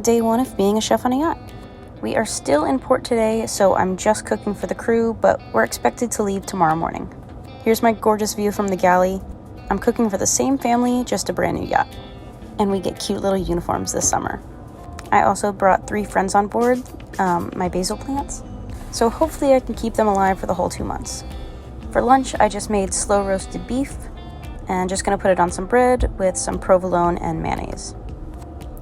Day 1 of being a chef on a yacht. We are still in port today, so I'm just cooking for the crew, but we're expected to leave tomorrow morning. Here's my gorgeous view from the galley. I'm cooking for the same family, just a brand new yacht. And we get cute little uniforms this summer. I also brought 3 friends on board, my basil plants, so hopefully I can keep them alive for the whole 2 months. For lunch, I just made slow roasted beef, and just gonna put it on some bread with some provolone and mayonnaise.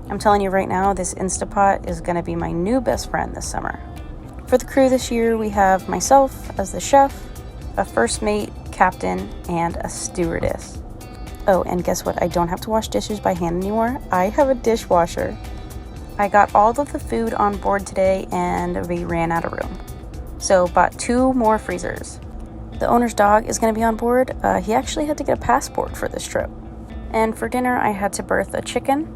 I'm telling you right now, this Instapot is gonna be my new best friend this summer. For the crew this year, we have myself as the chef, a first mate, captain, and a stewardess. Oh, and guess what? I don't have to wash dishes by hand anymore. I have a dishwasher. I got all of the food on board today and we ran out of room. So bought 2 more freezers. The owner's dog is gonna be on board. He actually had to get a passport for this trip. And for dinner, I had to berth a chicken.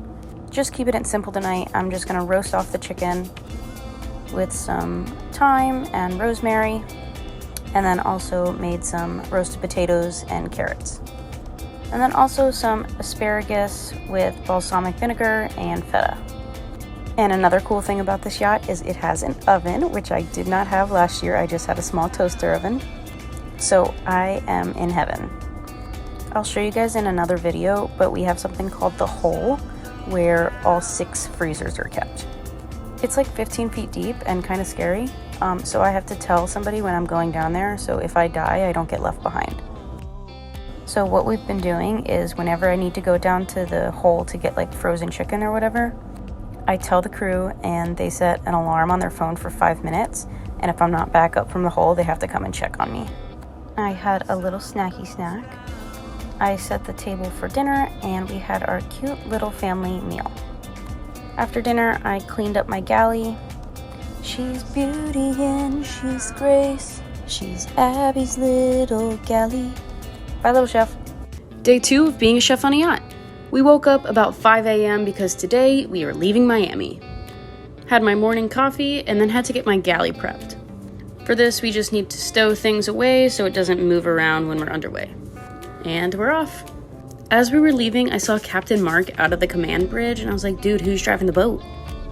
Just keep it simple tonight. I'm just gonna roast off the chicken with some thyme and rosemary, and then also made some roasted potatoes and carrots. And then also some asparagus with balsamic vinegar and feta. And another cool thing about this yacht is it has an oven, which I did not have last year. I just had a small toaster oven. So I am in heaven. I'll show you guys in another video, but we have something called the hole, where all 6 freezers are kept. It's like 15 feet deep and kind of scary, so I have to tell somebody when I'm going down there, so if I die, I don't get left behind. So what we've been doing is whenever I need to go down to the hole to get like frozen chicken or whatever, I tell the crew and they set an alarm on their phone for 5 minutes, and if I'm not back up from the hole, they have to come and check on me. I had a little snacky snack. I set the table for dinner and we had our cute little family meal. After dinner, I cleaned up my galley. She's beauty and she's grace. She's Abby's little galley. Bye, little chef. Day 2 of being a chef on a yacht. We woke up about 5 a.m. because today we are leaving Miami. Had my morning coffee and then had to get my galley prepped. For this, we just need to stow things away so it doesn't move around when we're underway. And we're off. As we were leaving, I saw Captain Mark out of the command bridge, and I was like, dude, who's driving the boat?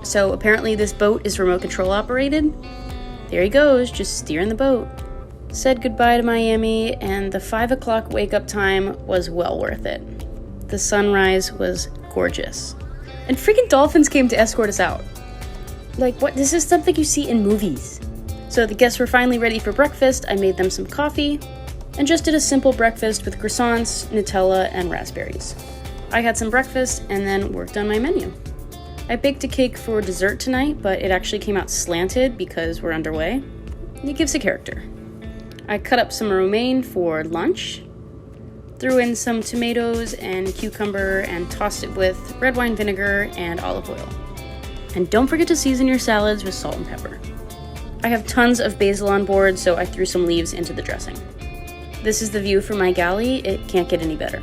So apparently this boat is remote control operated. There he goes, just steering the boat. Said goodbye to Miami, and the 5 o'clock wake up time was well worth it. The sunrise was gorgeous. And freaking dolphins came to escort us out. Like, what? This is something you see in movies. So the guests were finally ready for breakfast. I made them some coffee, and just did a simple breakfast with croissants, Nutella, and raspberries. I had some breakfast and then worked on my menu. I baked a cake for dessert tonight, but it actually came out slanted because we're underway. It gives a character. I cut up some romaine for lunch, threw in some tomatoes and cucumber, and tossed it with red wine vinegar and olive oil. And don't forget to season your salads with salt and pepper. I have tons of basil on board, so I threw some leaves into the dressing. This is the view from my galley. It can't get any better.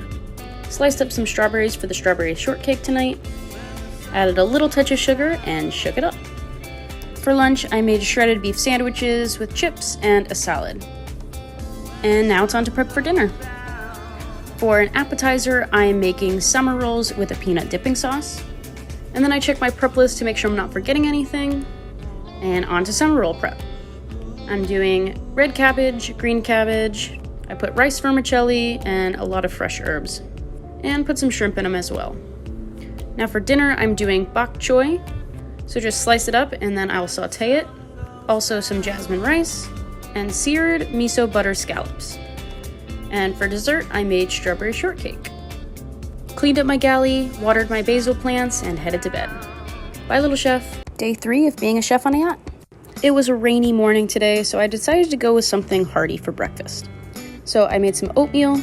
Sliced up some strawberries for the strawberry shortcake tonight. Added a little touch of sugar and shook it up. For lunch, I made shredded beef sandwiches with chips and a salad. And now it's on to prep for dinner. For an appetizer, I am making summer rolls with a peanut dipping sauce. And then I check my prep list to make sure I'm not forgetting anything. And on to summer roll prep. I'm doing red cabbage, green cabbage. I put rice vermicelli and a lot of fresh herbs, and put some shrimp in them as well. Now for dinner, I'm doing bok choy, so just slice it up and then I'll saute it. Also some jasmine rice, and seared miso butter scallops. And for dessert, I made strawberry shortcake. Cleaned up my galley, watered my basil plants, and headed to bed. Bye, little chef. Day 3 of being a chef on a yacht. It was a rainy morning today, so I decided to go with something hearty for breakfast. So I made some oatmeal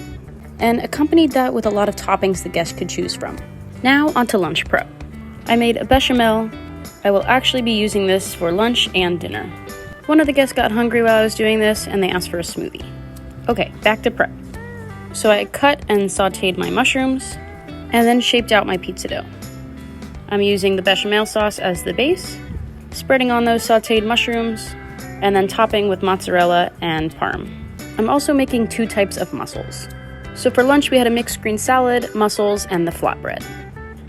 and accompanied that with a lot of toppings the guests could choose from. Now onto lunch prep. I made a bechamel. I will actually be using this for lunch and dinner. One of the guests got hungry while I was doing this and they asked for a smoothie. Okay, back to prep. So I cut and sauteed my mushrooms and then shaped out my pizza dough. I'm using the bechamel sauce as the base, spreading on those sauteed mushrooms, and then topping with mozzarella and parm. I'm also making 2 types of mussels. So for lunch, we had a mixed green salad, mussels, and the flatbread.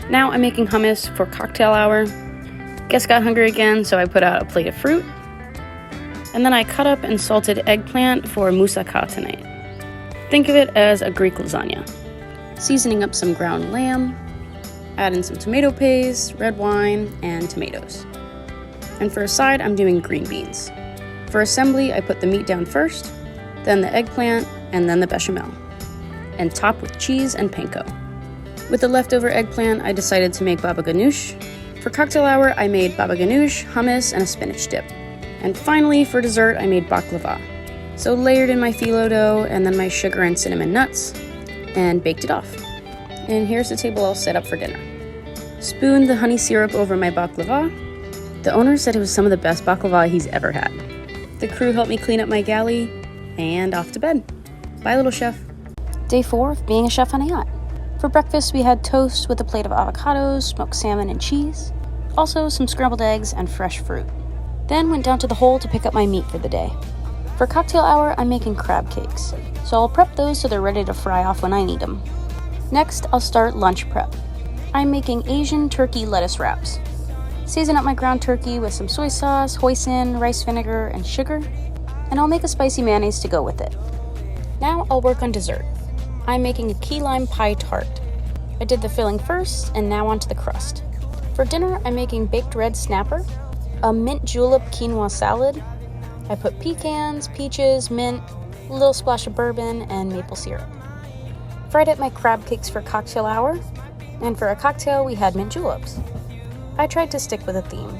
Now I'm making hummus for cocktail hour. Guess got hungry again, so I put out a plate of fruit. And then I cut up and salted eggplant for moussaka tonight. Think of it as a Greek lasagna. Seasoning up some ground lamb, add in some tomato paste, red wine, and tomatoes. And for a side, I'm doing green beans. For assembly, I put the meat down first, then the eggplant, and then the bechamel. And top with cheese and panko. With the leftover eggplant, I decided to make baba ganoush. For cocktail hour, I made baba ganoush, hummus, and a spinach dip. And finally, for dessert, I made baklava. So layered in my phyllo dough, and then my sugar and cinnamon nuts, and baked it off. And here's the table all set up for dinner. Spooned the honey syrup over my baklava. The owner said it was some of the best baklava he's ever had. The crew helped me clean up my galley, and off to bed. Bye, little chef. Day 4 of being a chef on a yacht. For breakfast, we had toast with a plate of avocados, smoked salmon, and cheese. Also, some scrambled eggs and fresh fruit. Then went down to the hole to pick up my meat for the day. For cocktail hour, I'm making crab cakes, so I'll prep those so they're ready to fry off when I need them. Next, I'll start lunch prep. I'm making Asian turkey lettuce wraps. Season up my ground turkey with some soy sauce, hoisin, rice vinegar, and sugar, and I'll make a spicy mayonnaise to go with it. Now I'll work on dessert. I'm making a key lime pie tart. I did the filling first, and now onto the crust. For dinner, I'm making baked red snapper, a mint julep quinoa salad. I put pecans, peaches, mint, a little splash of bourbon, and maple syrup. Fried up my crab cakes for cocktail hour, and for a cocktail we had mint juleps. I tried to stick with a theme.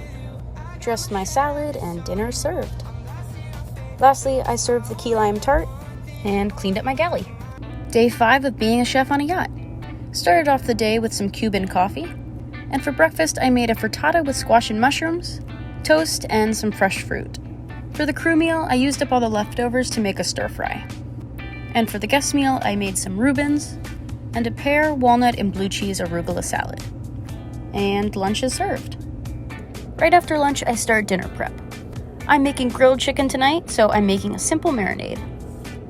Dressed my salad, and dinner served. Lastly, I served the key lime tart and cleaned up my galley. Day 5 of being a chef on a yacht. Started off the day with some Cuban coffee, and for breakfast I made a frittata with squash and mushrooms, toast, and some fresh fruit. For the crew meal, I used up all the leftovers to make a stir fry. And for the guest meal, I made some Reubens and a pear, walnut, and blue cheese arugula salad. And lunch is served. Right after lunch, I start dinner prep. I'm making grilled chicken tonight, so I'm making a simple marinade.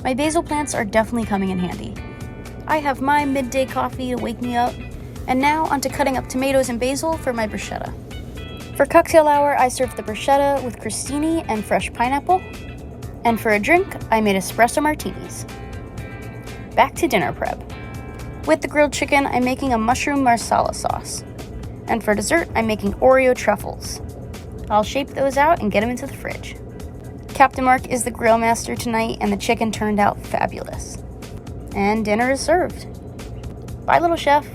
My basil plants are definitely coming in handy. I have my midday coffee to wake me up, and now onto cutting up tomatoes and basil for my bruschetta. For cocktail hour, I served the bruschetta with crostini and fresh pineapple. And for a drink, I made espresso martinis. Back to dinner prep. With the grilled chicken, I'm making a mushroom marsala sauce. And for dessert, I'm making Oreo truffles. I'll shape those out and get them into the fridge. Captain Mark is the grill master tonight, and the chicken turned out fabulous. And dinner is served. Bye, little chef.